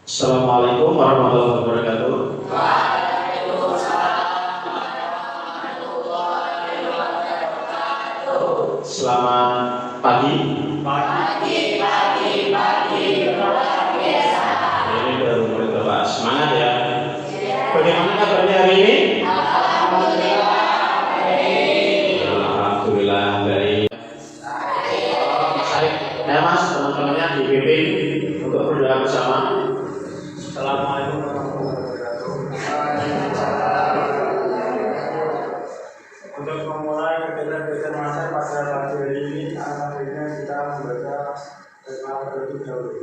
Assalamualaikum warahmatullahi wabarakatuh. Selamat pagi. Ini baru mulai kelas. Semangat ya. Bagaimana kabarnya hari ini? Alhamdulillah baik. Ya mas, teman-temannya dibimbing untuk berdoa bersama. Assalamualaikum warahmatullahi wabarakatuh. Untuk memulai kegiatan masa pada pagi hari ini, alhamdulillah kita membaca tema terlebih dahulu.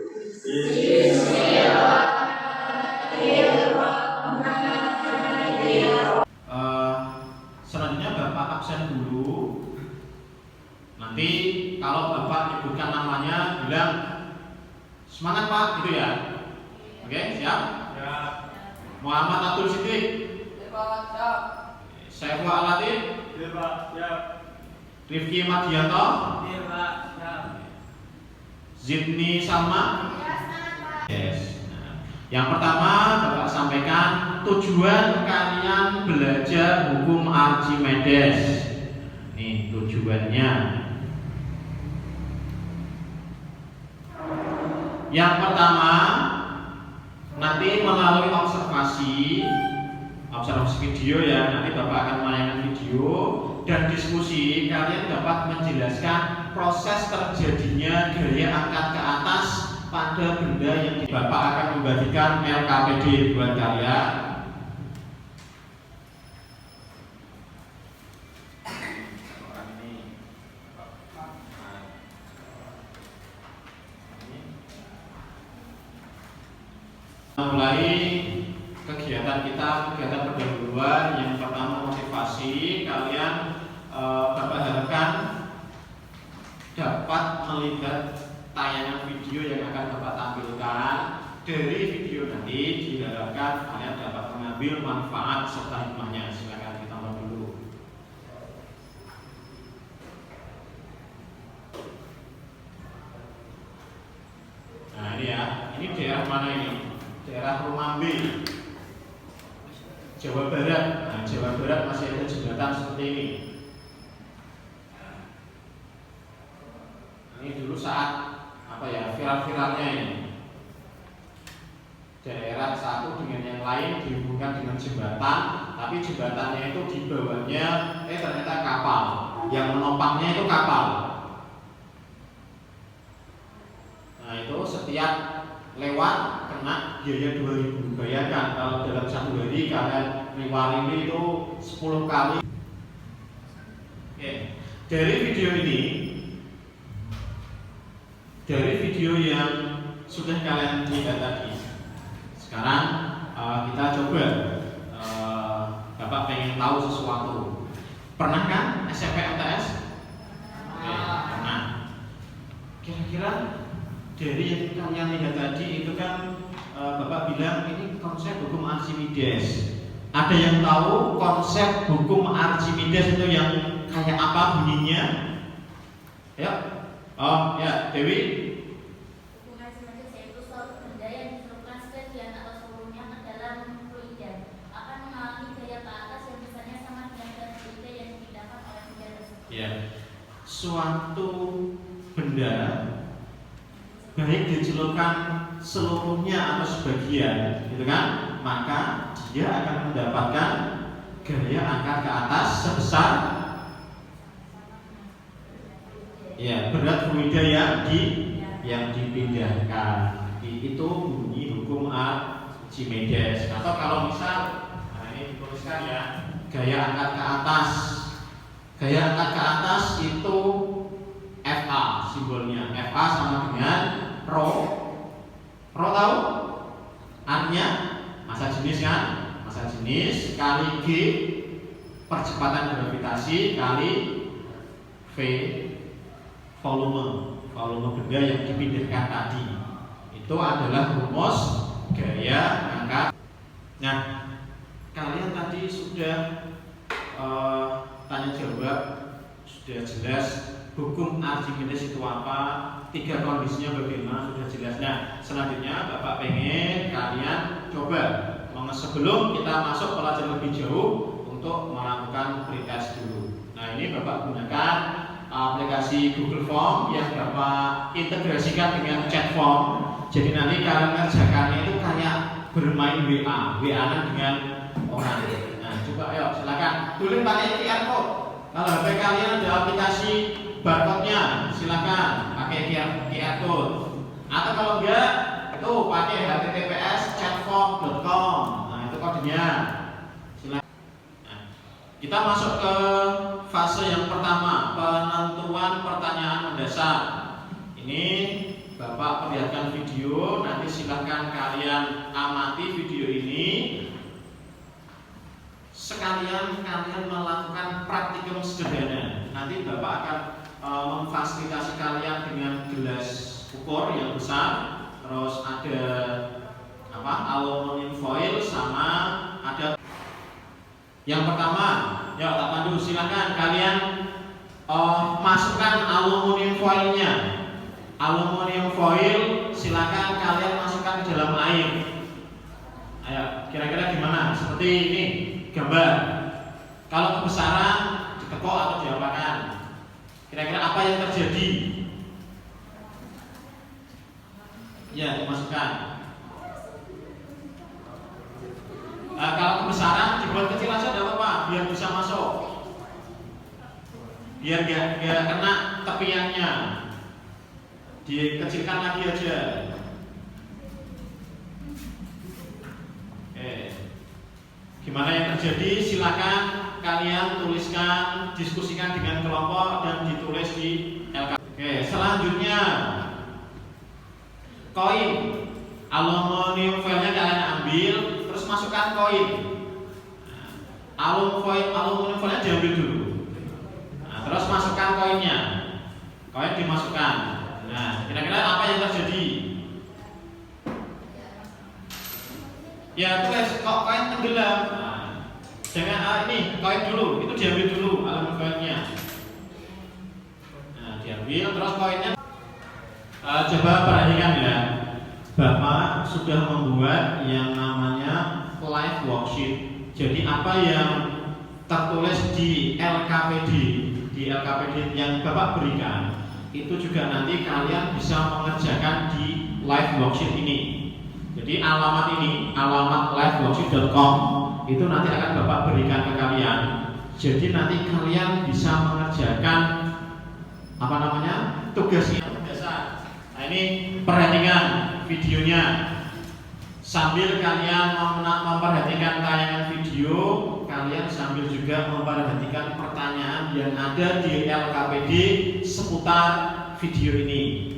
Selanjutnya Bapak absen dulu. Nanti kalau Bapak nyebutkan namanya bilang semangat Pak, gitu ya. Oke, siap? Ya. Muhammad Abdul Siddiq. Siap. Saiful Alatin. Ya Pak, siap. Rifki Madianto. Ya Pak, siap. Zidni Salma. Yes. Nah, yang pertama Bapak sampaikan tujuan kalian belajar hukum Archimedes. Nih tujuannya. Yang pertama, nanti melalui observasi video ya, nanti Bapak akan menayangkan video dan diskusi, kalian dapat menjelaskan proses terjadinya gaya angkat ke atas pada benda yang Bapak akan membagikan LKPD buat kalian. Mulai kegiatan kita, kegiatan pendahuluan. Yang pertama motivasi. Kalian Bapak harapkan dapat melihat tayangan video yang akan Bapak tampilkan. Dari video nanti diharapkan kalian dapat mengambil manfaat serta hikmahnya. Silakan ditambah dulu. Nah ini ya, ini daerah mana ini? Daerah Rumambe, Jawa Barat. Nah, Jawa Barat masih ada jembatan seperti ini. Ini dulu saat viral-viralnya ini. Daerah satu dengan yang lain dihubungkan dengan jembatan, tapi jembatannya itu di bawahnya ternyata kapal. Yang menopangnya itu kapal. Nah, itu setiap lewat kena biaya 2.000. Bayangkan kalau dalam satu hari kalian lewat itu 10 kali. Oke. Dari video yang sudah kalian lihat tadi, sekarang kita coba. Bapak pengen tahu sesuatu. Pernah kan SMP MTS? Oke, pernah. Kira-kira dari yang kalian lihat tadi itu kan Bapak bilang ini konsep hukum Archimedes. Ada yang tahu konsep hukum Archimedes itu yang kayak apa bunyinya? Ya. Oh ya, Dewi. Hukum Archimedes yaitu suatu benda yang dicelupkan sebagian atau seluruhnya ke dalam fluida akan mengalami gaya ke atas yang besarnya sama dengan gas fluida yang dipindahkan oleh benda tersebut. Ya. Suatu benda baik dicelupkan seluruhnya atau sebagian, gitu kan? Maka dia akan mendapatkan gaya angkat ke atas sebesar berat fluida yang dipindahkan. Itu bunyi hukum Archimedes. Atau kalau misal, nah ini dituliskan ya, gaya angkat ke atas. Gaya angkat ke atas itu FA simbolnya. FA sama dengan Rho. Rho tahu? Artinya massa jenis kan? Massa jenis kali G percepatan gravitasi kali V volume benda yang dipindahkan tadi. Itu adalah rumus gaya angkat. Nah, kalian tadi sudah tanya jawab, sudah jelas hukum Archimedes itu apa, 3 kondisinya bagaimana, sudah jelas. Nah, selanjutnya Bapak pengen kalian coba sebelum kita masuk pelajaran lebih jauh untuk melakukan pretest dulu. Nah, ini Bapak gunakan aplikasi Google Form yang Bapak integrasikan dengan chat form. Jadi nanti kalian kerjakannya itu kayak bermain WA-an dengan orang. Nah, coba ayo silakan tulis pakai QR code. Kalau HP kalian ada aplikasi barcode-nya, silakan pakai QR code. Atau kalau enggak, itu pakai https://chatform.com. Nah, itu kodenya. Silakan. Nah, kita masuk ke fase yang pertama, penentuan pertanyaan mendasar. Ini Bapak perlihatkan video, nanti silakan kalian amati video ini. Sekalian kalian melakukan praktikum sederhana. Nanti Bapak akan memfasilitasi kalian dengan gelas ukur yang besar, terus ada aluminium foil sama ada. Yang pertama, ya tak pandu, silakan kalian masukkan aluminium foilnya. Aluminium foil silakan kalian masukkan ke dalam air. Ayo, kira-kira gimana? Seperti ini gambar. Kalau kebesaran ditekuk atau diapakan? Kira-kira apa yang terjadi? Ya, dimasukkan. Nah, kalau kebesaran dibuat kecil aja tidak apa-apa, biar bisa masuk. Biar gak kena tepiannya. Dikecilkan lagi aja. Gimana yang terjadi? Silakan kalian tuliskan, diskusikan dengan kelompok dan ditulis di LK. Oke, selanjutnya koin. Aluminium foilnya kalian ambil, terus masukkan koin. Aluminium foilnya diambil dulu. Nah, terus masukkan koinnya. Koin dimasukkan. Nah, kira-kira apa yang terjadi? Ya, tulis kok koin tenggelam. Nah, jangan ini koin dulu, itu diambil dulu aluminium foilnya. Nah, diambil terus koinnya. Coba perhatikan ya. Bapak sudah membuat yang namanya live worksheet. Jadi apa yang tertulis di LKPD yang Bapak berikan itu juga nanti kalian bisa mengerjakan di live worksheet ini. Jadi alamat ini, alamat liveworksheet.com itu nanti akan Bapak berikan ke kalian. Jadi nanti kalian bisa mengerjakan tugasnya dasar. Nah, ini perhatikan videonya. Sambil kalian memperhatikan tayangan video, kalian sambil juga memperhatikan pertanyaan yang ada di LKPD seputar video ini.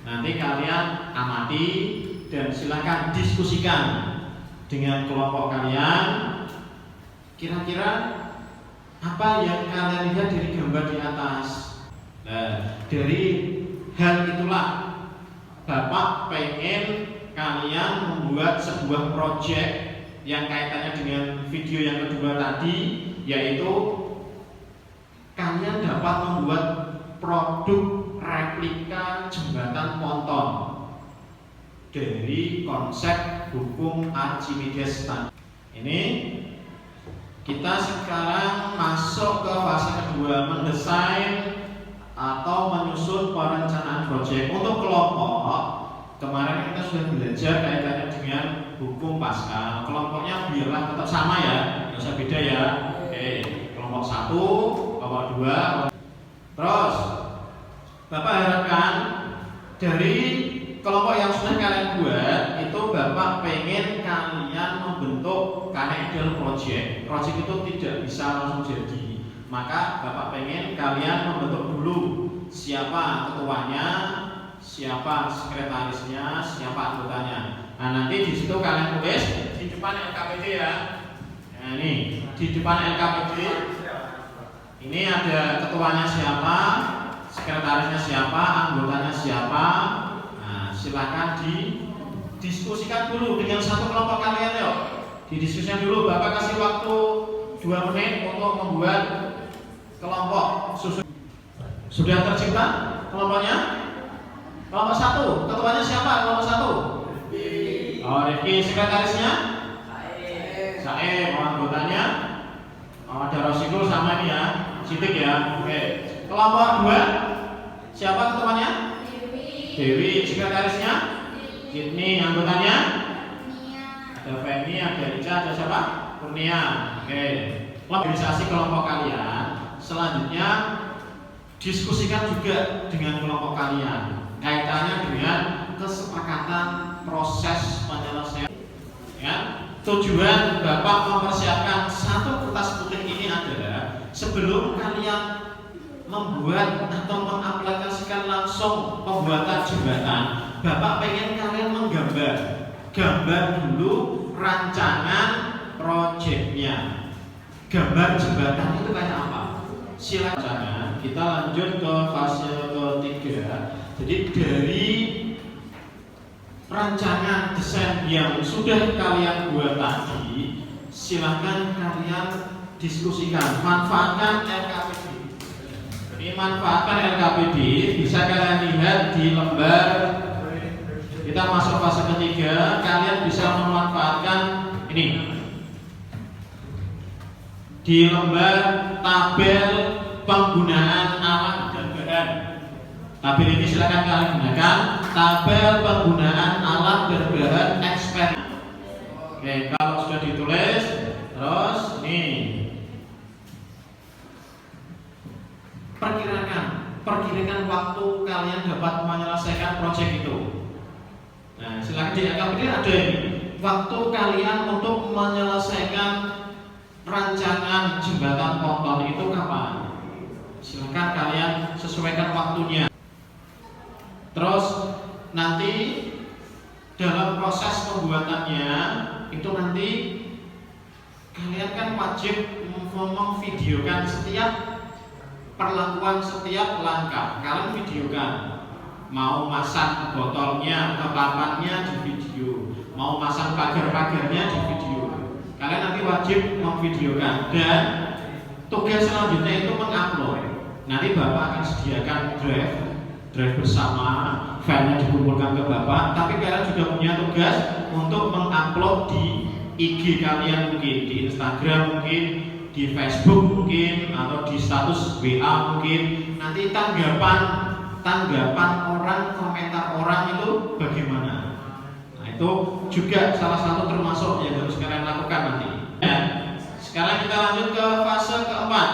Nanti kalian amati dan silakan diskusikan dengan kelompok kalian. Kira-kira apa yang kalian lihat dari gambar di atas? Nah, dari hal itulah Bapak pengen kalian membuat sebuah project yang kaitannya dengan video yang kedua tadi, yaitu kalian dapat membuat produk replika jembatan ponton dari konsep hukum Archimedes tadi. Ini kita sekarang masuk ke fase kedua, mendesain atau menyusun perencanaan proyek. Untuk kelompok, kemarin kita sudah belajar kaitannya dengan hukum Pascal. Kelompoknya biarlah tetap sama ya, nggak usah beda ya. Oke, kelompok 1, kelompok 2. Terus Bapak harapkan dari kelompok yang sudah kalian buat itu Bapak pengen kalian membentuk ideal project. Project itu tidak bisa langsung jadi. Maka Bapak pengen kalian membentuk dulu siapa ketuanya, siapa sekretarisnya, siapa anggotanya. Nah, nanti di situ kalian tulis di depan LKPD ya. Nah, ini di depan LKPD. Ini ada ketuanya siapa, sekretarisnya siapa, anggotanya siapa. Nah, silakan didiskusikan dulu dengan satu kelompok kalian yuk. Didiskusikan dulu. Bapak kasih waktu 2 menit untuk membuat kelompok susun. Sudah tercipta kelompoknya? Kelompok 1, ketuanya siapa kelompok 1? Oh, Rifki. Sekretarisnya? Saeb. Anggotanya? Oh, ada Rosikul sama ini ya, Sidik ya. Oke. Kelompok 2, siapa ketuanya? Dewi. Sekretarisnya? Sidney. Anggotanya? Ada Femi, ada Rica, ada siapa? Kurnia. Oke. Organisasi kelompok kalian selanjutnya diskusikan juga dengan kelompok kalian kaitannya dengan kesepakatan proses penyelesaian. Ya, tujuan Bapak mempersiapkan satu kertas putih ini adalah sebelum kalian membuat atau mengaplikasikan langsung pembuatan jembatan, Bapak pengen kalian gambar dulu rancangan proyeknya. Gambar jembatan itu kayak apa? Silakan kita lanjut ke fase ketiga. Jadi dari rancangan desain yang sudah kalian buat tadi, silahkan kalian diskusikan, manfaatkan RKPD. Jadi manfaatkan RKPD bisa kalian lihat di lembar. Kita masuk fase ketiga, kalian bisa memanfaatkan ini di lembar tabel penggunaan alat dan bahan. Tabel ini silakan kalian gunakan, tabel penggunaan alat dan bahan eksperimen. Oke, kalau sudah ditulis, terus nih perkirakan waktu kalian dapat menyelesaikan proyek itu. Nah, silakan di RKPD ada ini waktu kalian untuk menyelesaikan rancangan jembatan ponton itu kapan? Silakan kalian sesuaikan waktunya. Terus nanti dalam proses pembuatannya itu nanti kalian kan wajib memvideokan setiap perlakuan setiap langkah. Kalian videokan. Mau masang botolnya, kepapannya di video, mau masang pagar-pagarnya di video. Kalian nanti wajib memvideokan dan tugas selanjutnya itu mengupload. Nanti Bapak akan sediakan drive bersama, filenya dikumpulkan ke Bapak. Tapi kalian juga punya tugas untuk mengupload di IG kalian, mungkin di Instagram, mungkin di Facebook, mungkin atau di status WA mungkin. Nanti tanggapan orang, komentar orang itu bagaimana? Itu juga salah satu termasuk yang harus kalian lakukan nanti. Dan sekarang kita lanjut ke fase keempat.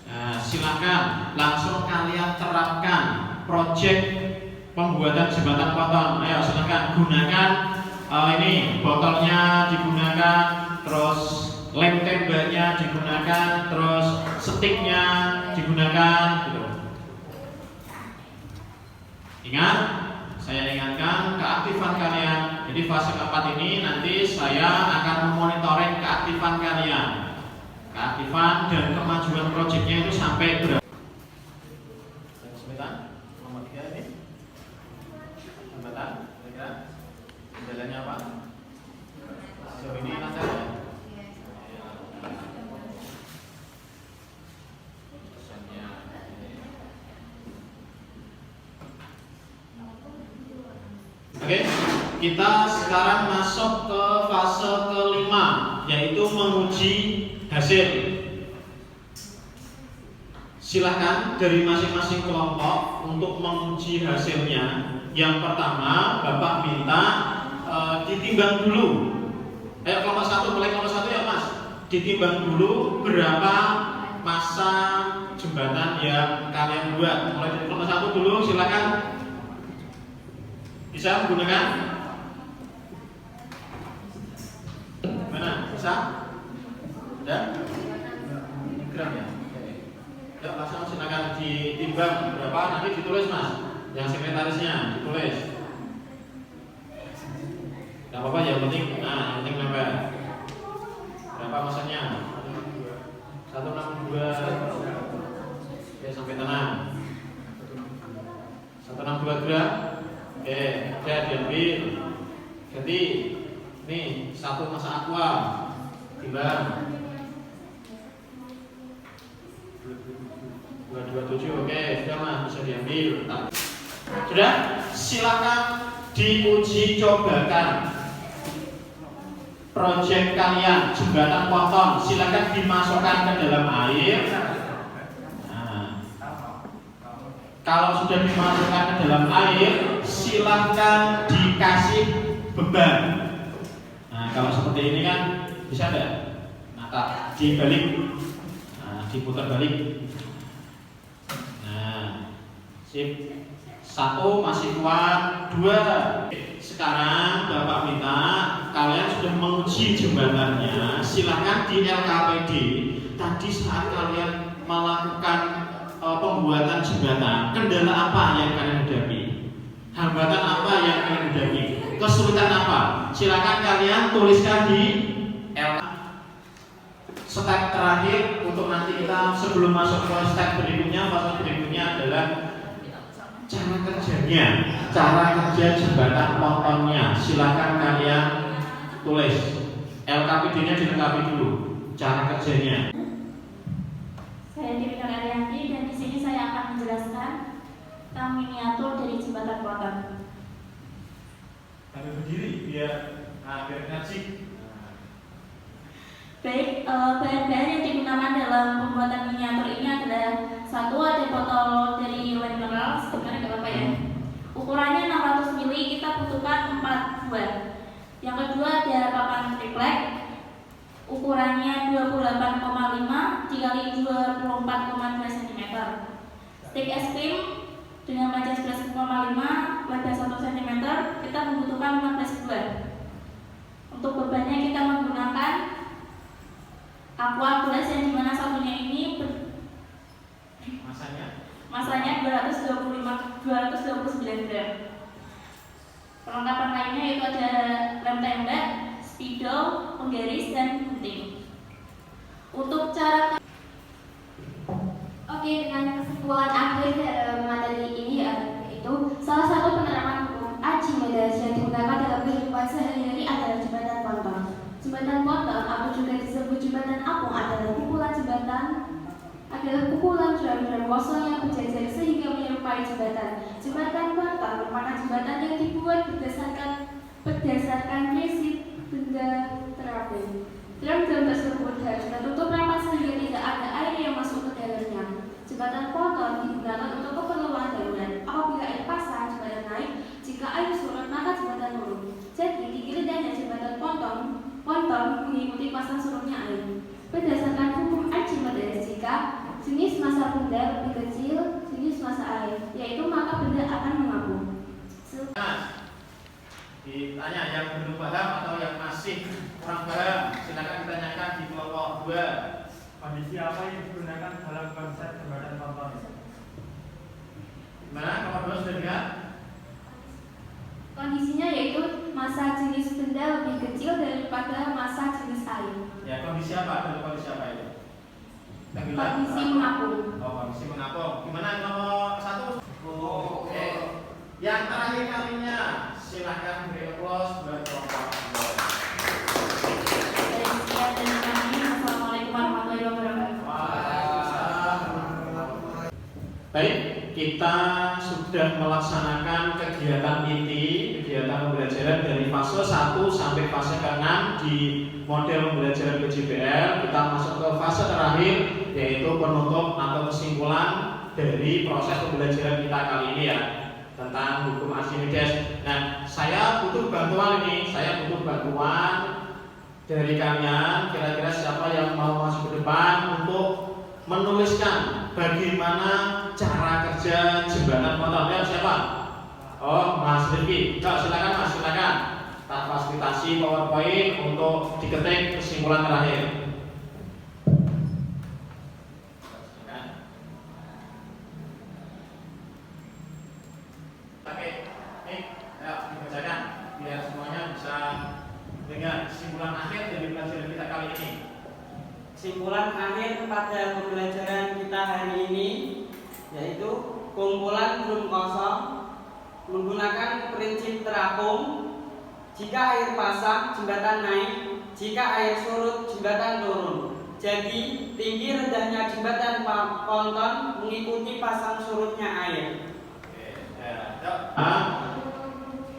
Nah, silakan langsung kalian terapkan proyek pembuatan jembatan ponton. Ayo silakan gunakan ini botolnya digunakan, terus lem tembaknya digunakan, terus stiknya digunakan. Gitu. Ingat. Saya ingatkan keaktifan kalian. Jadi fase keempat ini nanti saya akan memonitoring keaktifan kalian, keaktifan dan kemajuan proyeknya itu sampai berapa. Sebentar, nomor 3 ini jembatan, kira-kira jalannya apa? Sejauh ini lancar ya? Oke, kita sekarang masuk ke fase kelima, yaitu menguji hasil. Silahkan dari masing-masing kelompok untuk menguji hasilnya. Yang pertama, Bapak minta ditimbang dulu. Ayo kelompok 1, mulai kelompok 1 ya Mas. Ditimbang dulu berapa masa jembatan yang kalian buat. Mulai dari kelompok 1 dulu, silakan. Bisa menggunakan? Mana? Bisa? Ada? Gram ya? Ya, langsung silakan ditimbang berapa, nanti ditulis Mas. Yang sekretarisnya ditulis. Gak apa-apa, yang penting, yang penting nambah. Berapa masanya? 162. Oke, sampai tenang. 162 gram. Oke, udah diambil. Ganti. Nih, 1 masa aqua. Timbang. 227, oke, sudah mas, bisa diambil. Sudah, silakan diuji cobakan proyek kalian jembatan ponton. Silakan dimasukkan ke dalam air. Nah, kalau sudah dimasukkan ke dalam air, silakan dikasih beban. Nah, kalau seperti ini kan bisa enggak? Nah, dibalik, nah, diputar balik. Nah, sip. 1 masih kuat, 2. Sekarang Bapak minta kalian sudah menguji jembatannya. Silahkan di LKPD tadi saat kalian melakukan pembuatan jembatan, kendala apa yang kalian hadapi? Hambatan apa yang kalian hadapi? Kesulitan apa? Silahkan kalian tuliskan di step terakhir untuk nanti kita sebelum masuk ke step berikutnya. Fase berikutnya adalah cara kerjanya, cara kerja jembatan pontonnya. Silakan kalian tulis. LKPD-nya dilengkapi dulu cara kerjanya. Saya Dipinur Arianti dan di sini saya akan menjelaskan tentang miniatur dari jembatan ponton. Sambil berdiri biar energi. Baik, bahan-bahan yang digunakan dalam pembuatan miniatur ini adalah 1 ada botol dari wine mineral, sebenarnya Bapak ya. Ukurannya 600 ml, kita butuhkan 4 buah. Yang kedua ada papan triplek, ukurannya 28,5 dikali 24,2 cm. Stik es krim dengan panjang 11,5, lebar 1 cm, kita membutuhkan 15 buah. Untuk bebannya kita menggunakan aqua gelas yang dimana satunya ini masanya 229 gram. Perlengkapan lainnya yaitu ada lem tembak, spidol, penggaris, dan gunting. Untuk cara dengan kesimpulan akhir dari materi ini yaitu salah satu penerapan hukum Archimedes yang digunakan dalam kehidupan sehari-hari adalah jembatan ponton. Jembatan ponton atau juga disebut jembatan apung adalah pukulan drum kosong yang berjajar sehingga menyerupai jembatan. Jembatan ponton merupakan jembatan yang dibuat berdasarkan prinsip benda terapung. Drum tersebut harus tertutup rapat sehingga tidak ada air yang masuk ke dalamnya. Jembatan ponton digunakan untuk keperluan darurat. Apabila air pasang, jembatan naik. Jika air surut, maka jembatan turun. Jadi, dikira jembatan ponton mengikuti pasang surutnya air. Berdasarkan hukum Archimedes, jika jenis massa benda lebih kecil jenis massa air, yaitu maka benda akan mengapung. Ditanya yang belum paham atau yang masih kurang paham, silakan ditanyakan di kelompok 2. Kondisi apa yang digunakan dalam konsep jembatan ponton? Gimana? Kelompok 2 sudah lihat? Kondisinya yaitu massa jenis benda lebih kecil daripada massa jenis air. Ya, kondisi apa? Kondisi apa itu? Kondisi mengapung. Oh, kondisi mengapung. Gimana nomor 1? Oke. Yang terakhir kalinya, silakan beri aplaus buat kelompok 2. Sekian dari kami. Assalamualaikum warahmatullahi wabarakatuh. Baik, kita sudah melaksanakan kegiatan inti, kegiatan pembelajaran dari fase 1 sampai fase ke-6 di model pembelajaran PJBL. Kita masuk ke fase terakhir, yaitu penutup atau kesimpulan dari proses pembelajaran kita kali ini ya, tentang hukum Archimedes. Nah, saya butuh bantuan ini, dari kalian. Kira-kira siapa yang mau masuk ke depan untuk menuliskan bagaimana cara kerja jembatan ponton? Ya, siapa? Oh, Mas Rifki. Silakan Mas, silakan. Tak fasilitasi PowerPoint untuk diketik kesimpulan terakhir. Oke, nih, ayo dibacakan biar semuanya bisa dengar kesimpulan akhir dari pelajaran kita kali ini. Kesimpulan akhir pada pembelajaran kita hari ini yaitu kumpulan drum kosong menggunakan prinsip terapung. Jika air pasang, jembatan naik. Jika air surut, jembatan turun. Jadi tinggi rendahnya jembatan ponton mengikuti pasang surutnya air.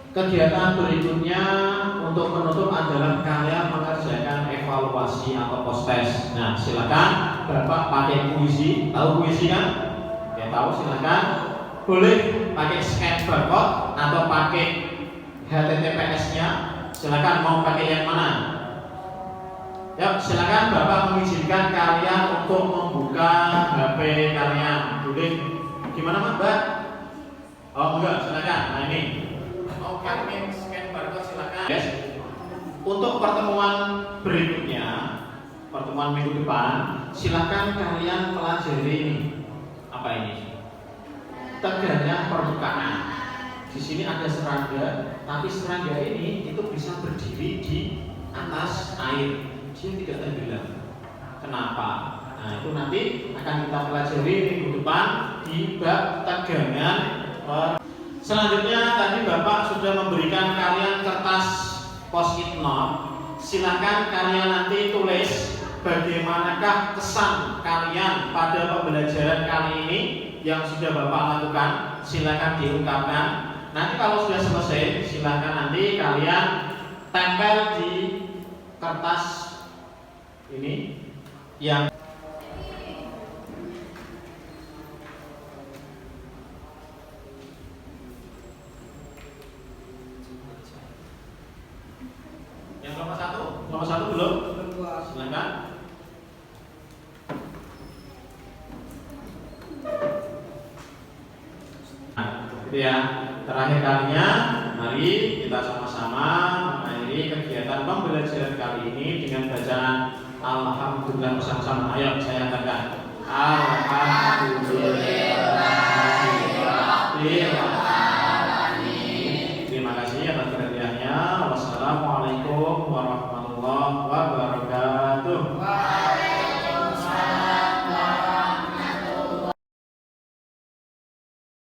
Kegiatan berikutnya untuk penutup adalah kalian mengerjakan evaluasi atau post test. Nah, silakan Bapak pakai puisi. Tahu puisi kan? Ya tahu, silakan. Boleh pakai scan barcode atau pakai HTTPS-nya. Silakan mau pakai yang mana? Ya, silakan Bapak mengizinkan kalian untuk membuka HP kalian. Boleh. Gimana Mbak? Oh enggak, silakan. Nah ini. Mau pakai scan barcode silakan. Yes. Untuk pertemuan berikutnya, pertemuan minggu depan, silakan kalian pelajari ini. Apa ini? Tegaknya permukaan. Di sini ada serangga, tapi serangga ini itu bisa berdiri di atas air. Dia tidak tenggelam. Kenapa? Nah itu nanti akan kita pelajari minggu depan di bab tegangan. Selanjutnya tadi Bapak sudah memberikan kalian kertas post-it note. Silakan kalian nanti tulis bagaimanakah kesan kalian pada pembelajaran kali ini yang sudah Bapak lakukan. Silakan diungkapkan. Nanti kalau sudah selesai, silakan nanti kalian tempel di kertas ini yang nomor satu belum? Silakan. Nah, itu ya. Terakhir kalinya, mari kita sama-sama mengakhiri kegiatan pembelajaran kali ini dengan bacaan Alhamdulillah bersama-sama. Ayo saya katakan Alhamdulillah. Terima kasih atas perhatiannya. Wassalamualaikum warahmatullahi wabarakatuh.